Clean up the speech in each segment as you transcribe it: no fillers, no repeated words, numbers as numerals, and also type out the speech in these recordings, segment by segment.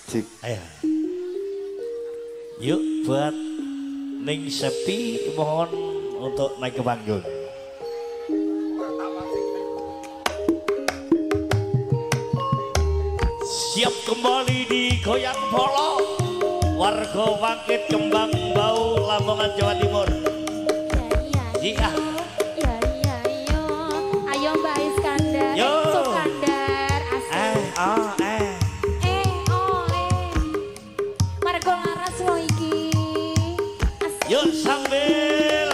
Cik. Ayo. Yuk buat Ning Septi mohon untuk naik ke panggung. Siap kembali di Goyang Polo warga Bangkit Kembang Bau Lamongan Jawa Timur. Iya. Iya. Ayo Mbak Iskandar. Yo. Sukandar asik. Margo laras lo iki. Asik. Yuk sambil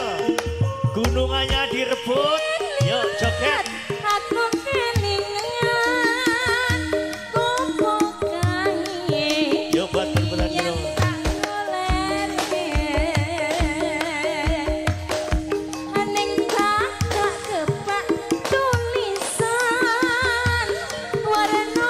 gunungannya direbut. Yuk joget. Aku kelingan kumpul kain. Yuk buat berbenah Yang dulu. tak ngolerke. Aning kakak kebak tulisan warna